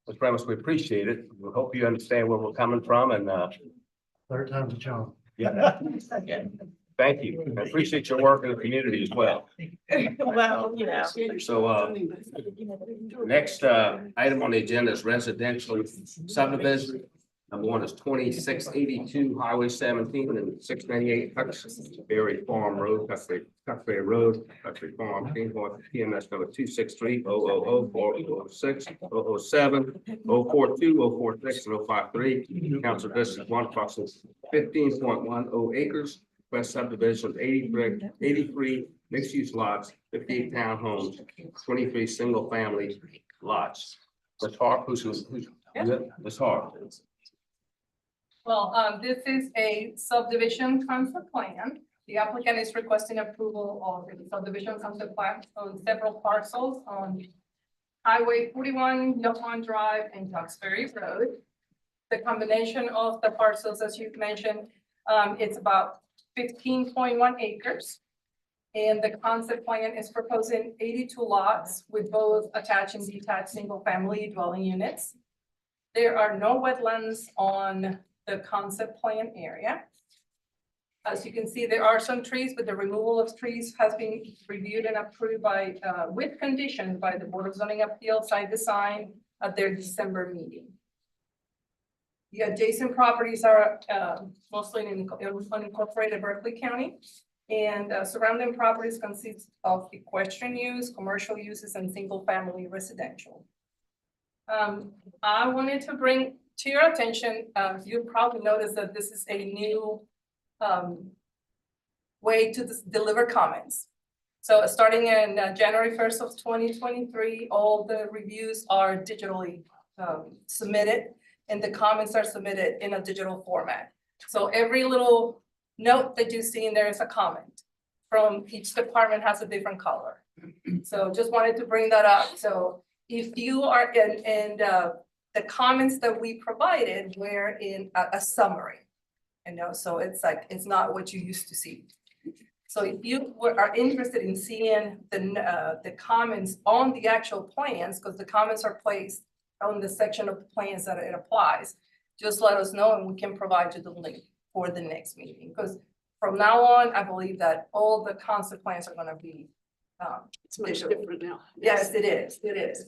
Mr. Ramos, we appreciate it. We hope you understand where we're coming from and, Third time's a charm. yeah, thank you. I appreciate your work in the community as well. Well, So, next, item on the agenda is residential subdivision. Number 1 is 2682 Highway 17 and 698 Berry Farm Road, Cuthbert Road, Country Farm, Kingport, PMS number 263-000-406, 007, 042, 046, and 053. Council District 1, approximately 15.10 acres, west subdivision of 83 mixed-use lots, 58 townhomes, 23 single-family lots. Ms. Harp, who's, Ms. Harp? Well, this is a subdivision concept plan. The applicant is requesting approval of the subdivision concept plan on several parcels on Highway 41, Yopon Drive, and Duxbury Road. The combination of the parcels, as you've mentioned, it's about 15.1 acres. And the concept plan is proposing 82 lots with both attached and detached single-family dwelling units. There are no wetlands on the concept plan area. As you can see, there are some trees, but the removal of trees has been reviewed and approved by, with conditions by the Board of Zoning Appeals site design at their December meeting. The adjacent properties are mostly in unincorporated Berkeley County, and surrounding properties consist of equestrian use, commercial uses, and single-family residential. I wanted to bring to your attention, you probably noticed that this is a new way to deliver comments. So starting in January 1st of 2023, all the reviews are digitally submitted, and the comments are submitted in a digital format. So every little note that you see in there is a comment from each department has a different color. So just wanted to bring that up. So if you are in the comments that we provided were in a summary, you know, so it's like, it's not what you used to see. So if you are interested in seeing the comments on the actual plans, because the comments are placed on the section of the plans that it applies, just let us know and we can provide you the link for the next meeting. Because from now on, I believe that all the concept plans are gonna be It's much digital. different now. Yes, it is, it is.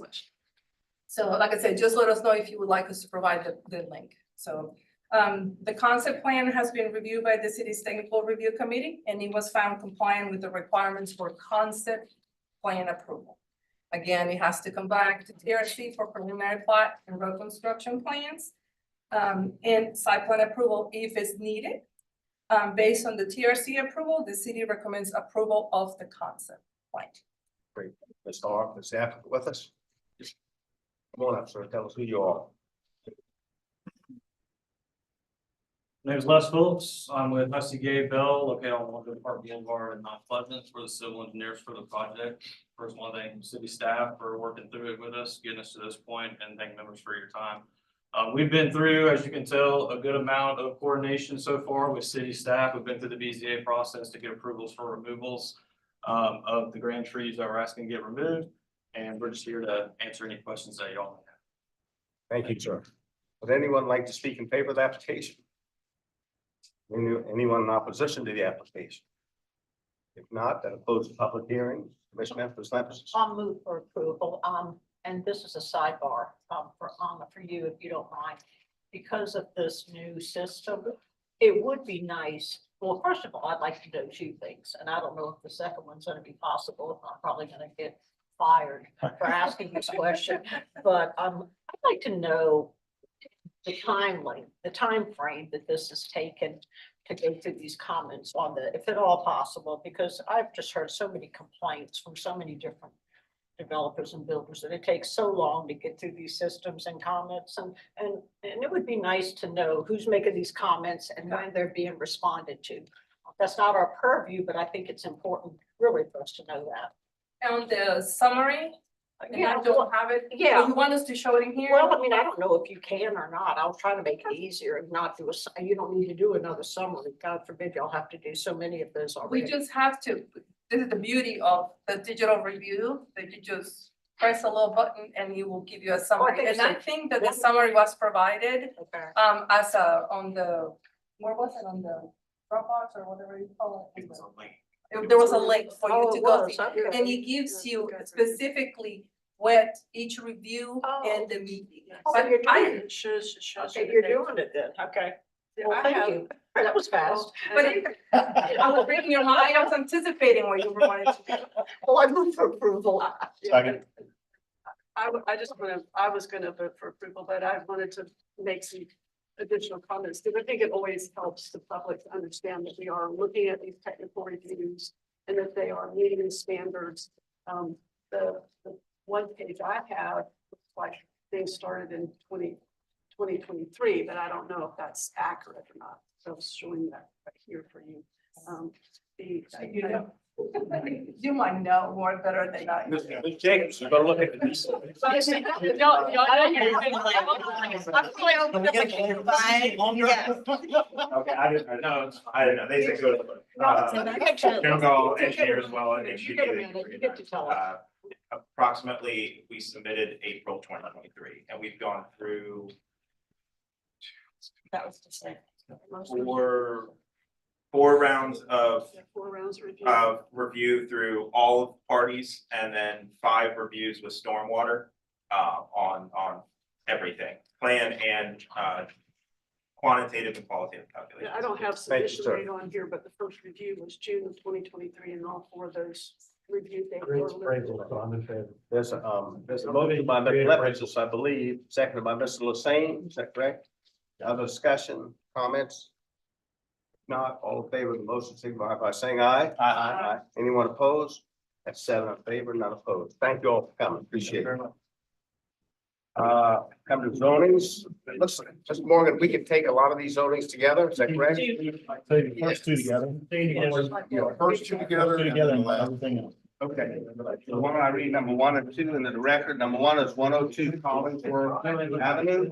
So like I said, just let us know if you would like us to provide the link. So the concept plan has been reviewed by the city's technical review committee, and it was found compliant with the requirements for concept plan approval. Again, it has to come back to TRC for preliminary plat and road construction plans. And site plan approval if it's needed. Based on the TRC approval, the city recommends approval of the concept plan. Great. Ms. Harp, is the applicant with us? Come on up, sir. Tell us who you are. My name is Les Phillips. I'm with Husky Gay Bell, located on Wonderful Park Boulevard in Mount Pleasant. We're the civil engineers for the project. First, want to thank city staff for working through it with us, getting us to this point, and thank members for your time. We've been through, as you can tell, a good amount of coordination so far with city staff. We've been through the BZA process to get approvals for removals of the grand trees that we're asking to get removed. And we're just here to answer any questions that y'all may have. Thank you, sir. Would anyone like to speak in favor of the application? Anyone in opposition to the application? If not, then close the public hearing. Commissioner Memphis. I'll move for approval. And this is a sidebar, for you, if you don't mind. Because of this new system, it would be nice. Well, first of all, I'd like to know two things, and I don't know if the second one's gonna be possible. I'm probably gonna get fired for asking this question, but, I'd like to know the time frame that this has taken to go through these comments on if at all possible, because I've just heard so many complaints from so many different developers and builders that it takes so long to get through these systems and comments, and it would be nice to know who's making these comments and when they're being responded to. That's not our purview, but I think it's important really for us to know that. On the summary, and Yeah, I don't have it. yeah. So you want us to show it in here? Well, I mean, I don't know if you can or not. I was trying to make it easier and not do you don't need to do another summary. God forbid y'all have to do so many of those already. We just have to, this is the beauty of the digital review, that you just press a little button and it will give you a summary. think And so. I think that the summary was provided Okay. as on the, where was it, on the Dropbox or whatever you call it? There was a link for you Oh, to it go was, through, okay. and it gives you specifically what each review and the meeting. Oh, But you're I, doing it. Shows. Okay, you're doing it then. Okay. Well, I thank have- you. That was fast. but I was reading your mind, I was anticipating what you were wanting to do. Well, I move for approval. Second. I was gonna vote for approval, but I wanted to make some additional comments, because I think it always helps the public to understand that we are looking at these technical reviews and that they are meeting the standards. The one page I have, like things started in 2023, but I don't know if that's accurate or not. So I was showing that right here for you. You know, you might know more better than I. Ms. Jacobs, you're gonna look at these. Okay, I didn't know, they said go to the, chemical engineer as well, and she approximately, we submitted April 2023, and we've gone through That was just like. four rounds of 4 rounds of review. review through all parties, and then 5 reviews with stormwater on everything, plan and quantitative and qualitative calculations. Yeah, I don't have Thank you, submission sir. rate on here, but the first review was June of 2023, and all 4 of those review dates Great were appraisal, so I'm in favor. There's a motion by Mr. Levinson, I believe, seconded by Mr. Lassane, is that correct? Other discussion, comments? If not, all in favor of the motion, signify by saying aye. Aye. Anyone opposed? That's 7 in favor, none opposed. Thank you all for coming, appreciate it. Come to zonings, looks, Mr. Morgan, we can take a lot of these zonings together, is that correct? Say the first two together. Yeah, first two together. Two and together then and the last. everything else. Okay, the one I read, number 1 and 2 into the record, number 1 is 102 Collinsworth Avenue,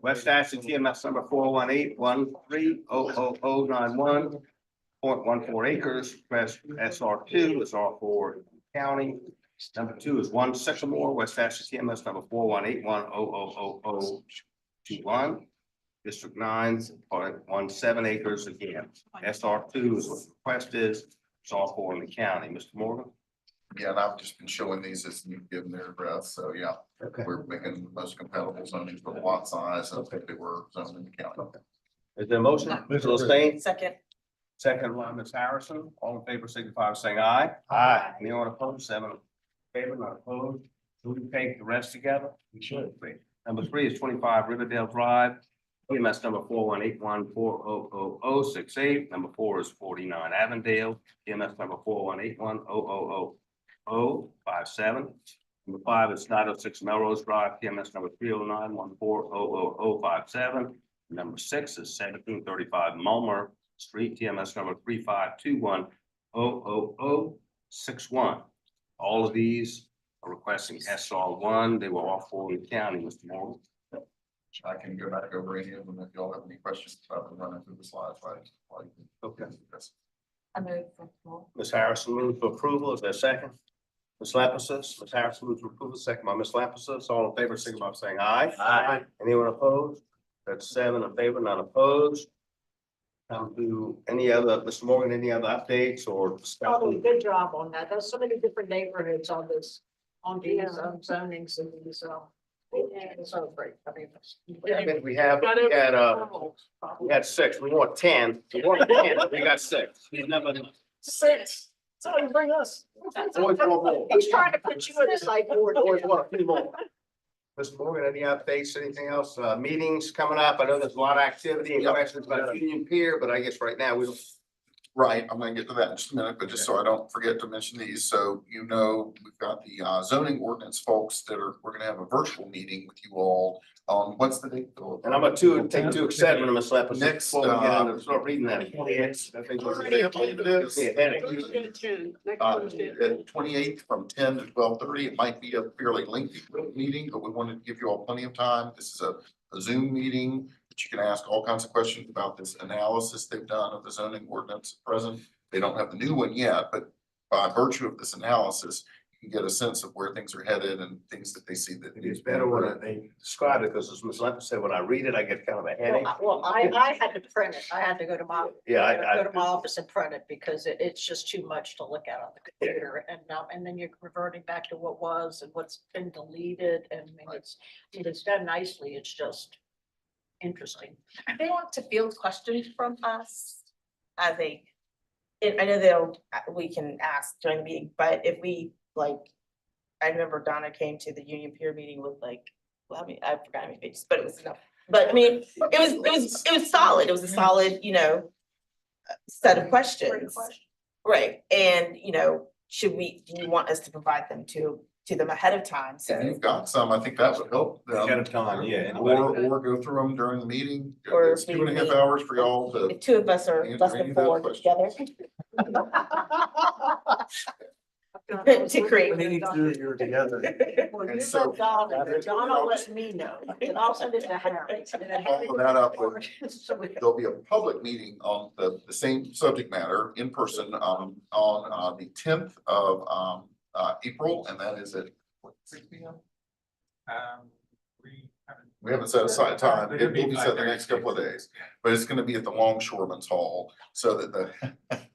West Ashley TMS number 418-130-00091.14 acres, West SR2 is R4 county. Number 2 is 1 Sycamore, West Ashley TMS number 418-1000021. District 9.17 acres again. SR2 is what the request is, it's R4 in the county. Mr. Morgan? Yeah, and I've just been showing these as you've given their address, so yeah, Okay. we're making the most compatible zoning for the lot size, and if they were zoned in the county. Is there a motion? Mr. Lassane? Second. Second by Ms. Harrison, all in favor, signify by saying aye. Aye. Anyone opposed? 7 in favor, not opposed. Do we take the rest together? We should. Number 3 is 25 Riverdale Drive, EMS number 418-1400068. Number 4 is 49 Avondale, EMS number 418-1000057. Number 5 is 906 Melrose Drive, PMS number 309-1400057. Number 6 is 1735 Mulmer Street, TMS number 3521-00061. All of these are requesting SR1. They were all 4 in the county, Mr. Morgan. I can go back over any of them if y'all have any questions about them running through the slides, right? Okay. Yes. I move for approval. Ms. Harrison moves for approval. Is there a second? Ms. Lampasas, Ms. Harrison moves for approval, second by Ms. Lampasas. All in favor, signify by saying aye. Aye. Anyone opposed? That's 7 in favor, none opposed. Do any other, Mr. Morgan, any other updates or Probably discussion? good job on that. There's so many different neighborhoods on this, on these Yeah. zonings and these, it's so great. I mean, Yeah, I mean, we had 6. We want 10. We want 10, but we got 6. We never. 6. So bring us. Always want more. He's trying to put you in the sideboard. Always want a few more. Mr. Morgan, any updates, anything else? Meetings coming up? I know there's a lot of activity and Yep. questions about Union Pier, but I guess right now we don't. Right, I'm gonna get to that in just a minute, but just so I don't forget to mention these, so you know, we've got the zoning ordinance folks that are, we're gonna have a virtual meeting with you all on, what's the date? And I'm a take too excited when I'm a slap. Next, Before we get into, start reading that. Already, I believe it is. Thursday at 10, next Thursday at 10. 28th from 10 to 12:30. It might be a fairly lengthy meeting, but we wanted to give you all plenty of time. This is a Zoom meeting that you can ask all kinds of questions about this analysis they've done of the zoning ordinance at present. They don't have the new one yet, but by virtue of this analysis, you can get a sense of where things are headed and things that they see that. It's better when they describe it, because as Ms. Lemon said, when I read it, I get kind of a headache. Well, I had to print it. I had to go to my, Yeah, go to my office and print it because it's just too much to look at on the computer. And then you're reverting back to what was and what's been deleted. And I mean, it's done nicely. It's just interesting. They want to field questions from us as a, I know we can ask during the meeting, but if we like, I remember Donna came to the Union Pier meeting with like, well, I mean, I forgot how many pages, but it was enough. But I mean, it was solid. It was a solid, set of questions. Right, and do you want us to provide them to to them ahead of time, If so. you've got some, I think that would help them. Ahead of time, yeah. Or go through them during the meeting. Or It's if we 2.5 meet- hours for y'all to. If two of us are Answer less any than of that 4 question. together. To create. You're together. Well, And you so- let Donna let me know, and I'll send it to Harry. And then Harry Follow that up with- will- So we- There'll be a public meeting on the same subject matter in person, on the 10th of, April, and that is at, what, 6 p.m.? We haven't set aside time. It will be set the next couple of days, but it's gonna be at the Longshoremen's Hall, so that the,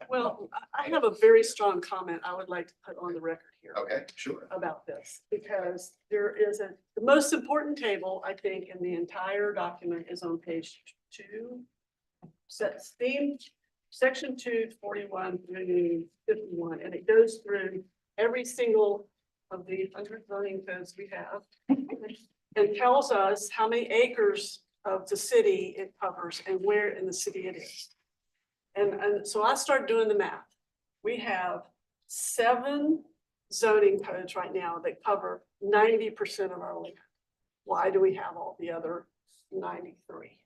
Well, I have a very strong comment I would like to put on the record here. okay, sure. About this, because there is the most important table, I think, in the entire document is on page 2. Sets theme, section 2, 41 through 51, and it goes through every single of the 100 zoning codes we have. And tells us how many acres of the city it covers and where in the city it is. And so I started doing the math. We have 7 zoning codes right now that cover 90% of our land. Why do we have all the other 93?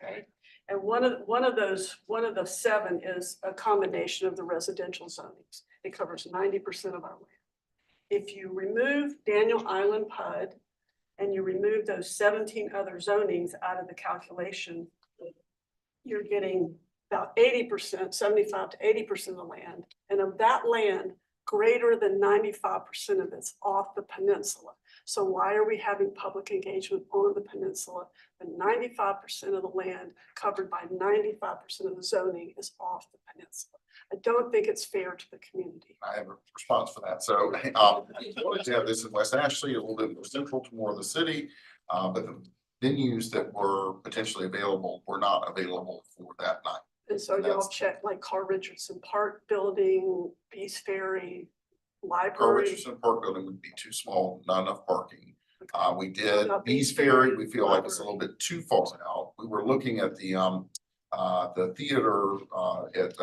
Okay, and one of the 7 is a combination of the residential zonings. It covers 90% of our land. If you remove Daniel Island PUD and you remove those 17 other zonings out of the calculation, you're getting about 80%, 75 to 80% of the land. And of that land, greater than 95% of it's off the peninsula. So why are we having public engagement on the peninsula? And 95% of the land covered by 95% of the zoning is off the peninsula. I don't think it's fair to the community. I have a response for that. So, I wanted to have this in West Ashley, a little bit more central to more of the city. But the venues that were potentially available were not available for that night. And so y'all check like Carl Richardson Park Building, Beast Ferry, Carl Library. Richardson Park Building would be too small, not enough parking. We did Not Bees Bees Ferry, Ferry, we feel like it's a little bit too far out. We were looking at the theater, at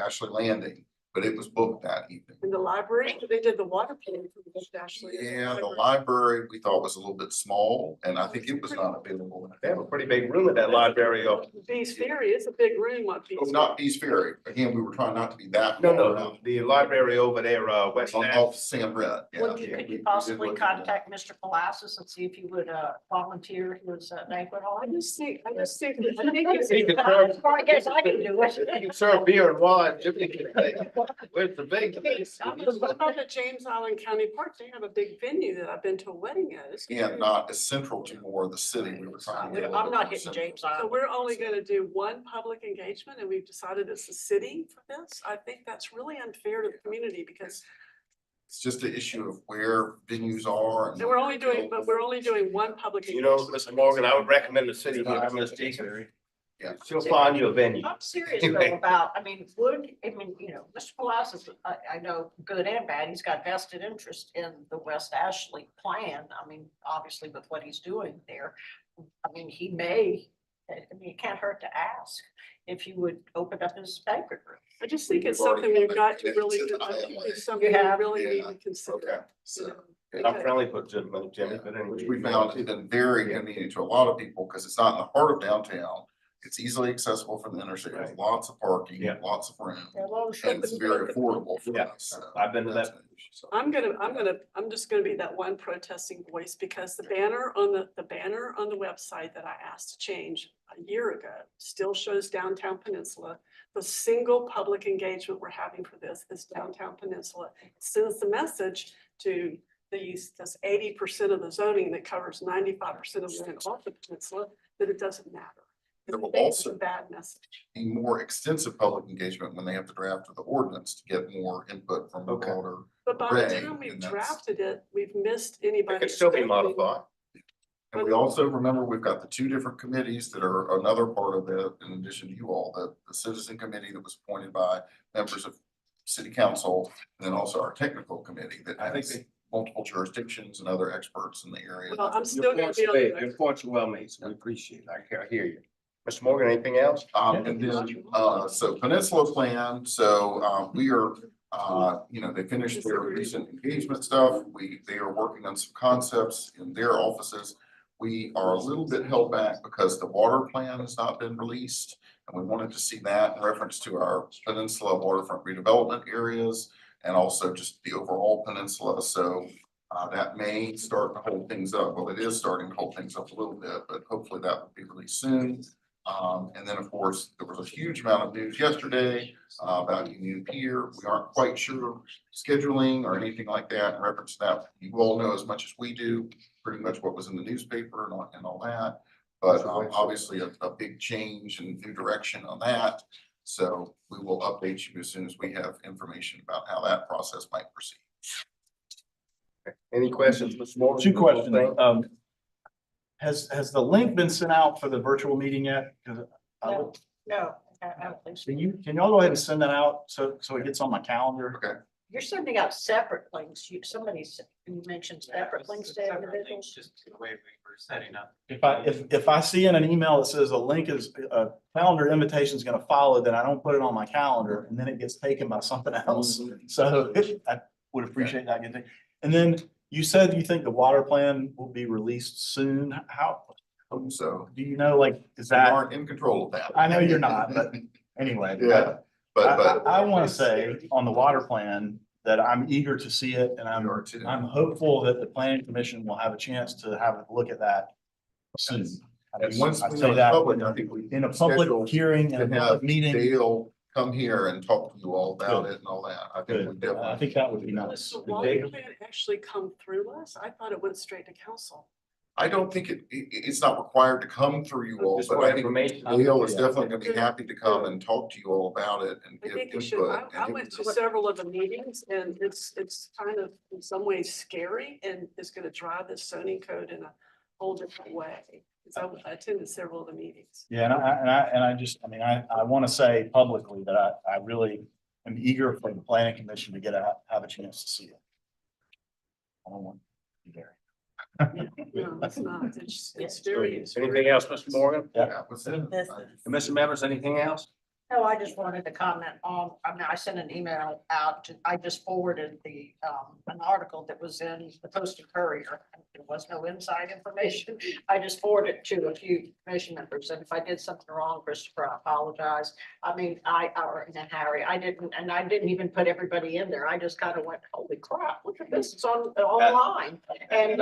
Ashley Landing, but it was booked that evening. In the library, they did the water polo for West Ashley. Yeah, the library we thought was a little bit small, and I think it was not available. They have a pretty big room at that library. Beast Ferry, it's a big room on Beast. Oh, not Bees Ferry. Again, we were trying not to be that. No, far no, out. the library over there, West On Ave. off San Brett. yeah. Well, Yeah, could we you did possibly look at that. contact Mr. Palacios and see if he would volunteer his banquet hall? I just think it's. He can serve- I guess I can do You it. can serve beer and wine. Where's the big place? What about the James Island County Park? They have a big venue that I've been to a wedding at. It's Yeah, great. not as central to more of the city. We were trying to. get a little I'm not bit hitting more James central. So Island. we're only gonna do one public engagement and we've decided it's the city for this. I think that's really unfair to the community because It's just an issue of where venues are. and we're only doing one public. You know, engagement. Mr. Morgan, I would recommend the city hire Ms. Jason. Yeah. She'll find you a venue. I'm serious though about, Mr. Palacios, I know good and bad, he's got vested interest in the West Ashley plan. I mean, obviously with what he's doing there. I mean, it can't hurt to ask if you would open up his banquet room. I just think it's We've already something we've got to committed really, to the I think ILA. it's something we have? really need Yeah. to consider. Okay, you so. know, I'm because- friendly with Jimmy, but anyway. Which we found has been very convenient to a lot of people because it's not in the heart of downtown. It's easily accessible from the interstate. There's lots of parking, Yeah. lots of room, They're low and it's very affordable for Yeah. us. so I've been to that's that. an issue. So, I'm just gonna be that one protesting voice because the banner on the website that I asked to change a year ago still shows downtown Peninsula. The single public engagement we're having for this is downtown Peninsula. It sends the message to this 80% of the zoning that covers 95% of the land off the peninsula, that it doesn't matter. There will I think it's a also- bad message. Be more extensive public engagement when they have to draft the ordinance to get more input from the Okay. broader. But by the Right, time we've and that's- drafted it, we've missed It anybody. can still be scoping. modified. And we also remember, we've got the 2 different committees that are another part of it, in addition to you all, the citizen committee that was appointed by members of city council, and then also our technical committee that I think has multiple jurisdictions and other experts in the area. Well, I'm still gonna be on the Your points are well made, so we appreciate it. I hear you. Mr. Morgan, anything else? And then, so Peninsula Plan, so, we are They finished their recent engagement stuff. They are working on some concepts in their offices. We are a little bit held back because the water plan has not been released. And we wanted to see that in reference to our peninsula waterfront redevelopment areas and also just the overall peninsula. So that may start to hold things up. Well, it is starting to hold things up a little bit, but hopefully that will be released soon. And then, of course, there was a huge amount of news yesterday about Union Pier. We aren't quite sure scheduling or anything like that in reference to that. You all know as much as we do, pretty much what was in the newspaper and all that. But obviously a big change and new direction on that. So we will update you as soon as we have information about how that process might proceed. Any questions, Mr. Morgan? Two questions. Has the link been sent out for the virtual meeting yet? Because No, I don't think so. can y'all go ahead and send that out so it gets on my calendar? Okay. You're sending out separate links. You mentioned separate links to individuals. Just the way we were setting up. If I see in an email that says a calendar invitation is going to follow, then I don't put it on my calendar and then it gets taken by something else. So I would appreciate that. And then you said you think the water plan will be released soon. How, So do you know, like, is we that, aren't in control of that. I know you're not, but anyway. Yeah, but I want to say on the water plan that I'm eager to see it and we are too. I'm hopeful that the planning commission will have a chance to have a look at that soon. And once I we say know that public, I think we in a public schedule hearing and a to have public meeting. Dale come here and talk to you all about Good. it and all that. I think Good. we definitely. I think that would be Does nice. the water plan actually come through us? I thought it went straight to council. I don't think it's not required to come through you all, Just but for I think information. Dale is definitely gonna be happy to come and talk to you all about it and I give think you should. input. I went to several of the meetings and it's kind of in some ways scary and it's gonna drive the zoning code in a whole different way. So I attended several of the meetings. Yeah, I want to say publicly that I really am eager for the planning commission to have a chance to see it. I don't want to be there. No, it's not. It's very. Anything else, Mr. Morgan? Yeah, what's that? This Commission members, anything else? No, I just wanted to comment on, I sent an email out, I just forwarded an article that was in the Post and Courier. There was no inside information. I just forwarded it to a few commission members, and if I did something wrong, Christopher, I apologize. Or Harry, I didn't even put everybody in there. I just kind of went, holy crap, look at this, it's online. And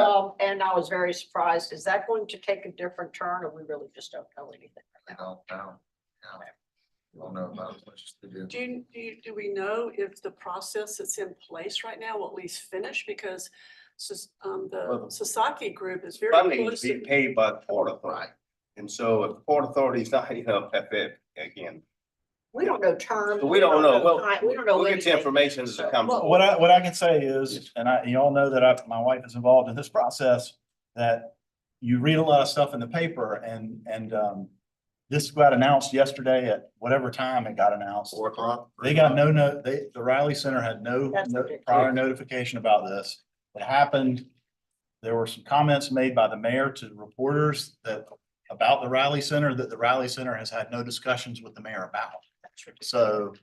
I was very surprised. Is that going to take a different turn, or we really just don't know anything? I don't know. We don't know about as much as they do. Do we know if the process that's in place right now will at least finish? Because the Sasaki group is very Funding close is being to. paid by the Port Authority. And so if the Port Authority is not, again, We don't know terms. we don't know. Well, We don't know we'll get you anything. information as it comes. What I can say is, and you all know that my wife is involved in this process, that you read a lot of stuff in the paper and this got announced yesterday at whatever time it got announced. 4 o'clock. They got the Riley Center had no That's ridiculous. prior notification about this. It happened. There were some comments made by the mayor to reporters about the Riley Center, that the Riley Center has had no discussions with the mayor about. So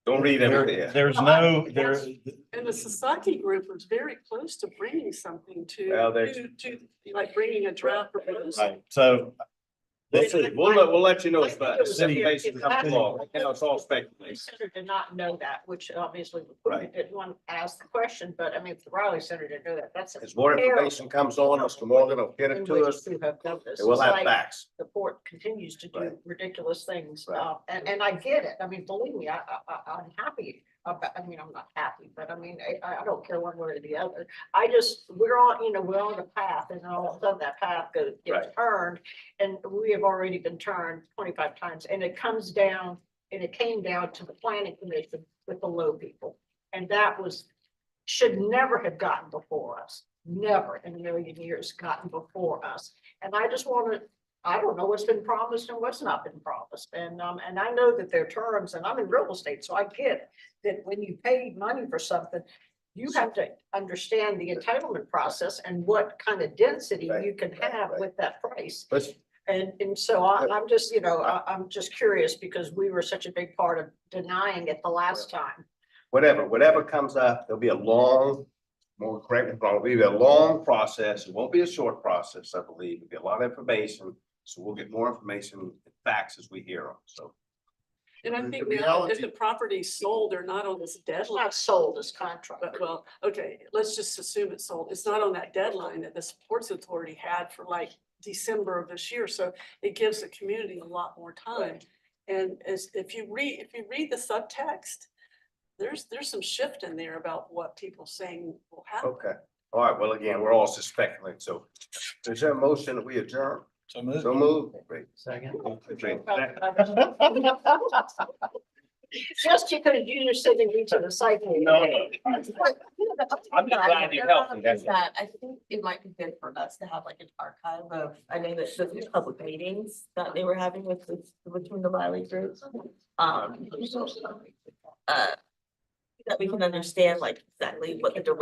Don't read everything. there's No, no, And the Sasaki group was very close to bringing something Well, to like bringing a draft proposal. right, so We'll see. We'll let you know I as think the it was city a- basis if comes that- along. Right now, it's all The speculation. center did not know that, which obviously we Right. didn't want to ask the question, but I mean, if the Riley Center didn't know that, that's. As more information comes on, Mr. Morgan will get it to us, and we'll have facts. The port continues to do Right. ridiculous things, Right. and I get it. I mean, believe me, I'm happy. I'm not happy, but I mean, I don't care one way or the other. We're on a path, and all of a sudden that path gets Right. turned, and we have already been turned 25 times, and it came down to the planning commission with the low people. And that should never have gotten before us, never in a million years gotten before us. And I just I don't know what's been promised and what's not been promised. And I know that there are terms, and I'm in real estate, so I get that when you pay money for something, you have to understand the entitlement process and what kind of density Right, you can right, have right. with that price. Let's, And so I'm just, I'm just curious because we were such a big part of denying it the last time. whatever comes up, there'll be a long, more correct me if I'm wrong, it'll be a long process. It won't be a short process, I believe. It'll be a lot of information. So we'll get more information and facts as we hear them, so. And I The think now, if reality- the property's sold, they're not on this It's deadline. not sold, it's contract. But well, okay, let's just assume it's sold. It's not on that deadline that the Sports Authority had for like December of this year. So it gives the community a lot more time. And if you read the subtext, there's some shift in there about what people saying will happen. Okay, all right, well, again, we're all just speculating, so is there a motion that we adjourn? So move. So move. Great. Second. Great. Just you could have used it to the site. No, no. I'm just glad you helped me, that's all. That I think it might be good for us to have like an archive of, I know that the public meetings that they were having with between the Wiley groups. That we can understand like exactly what the direct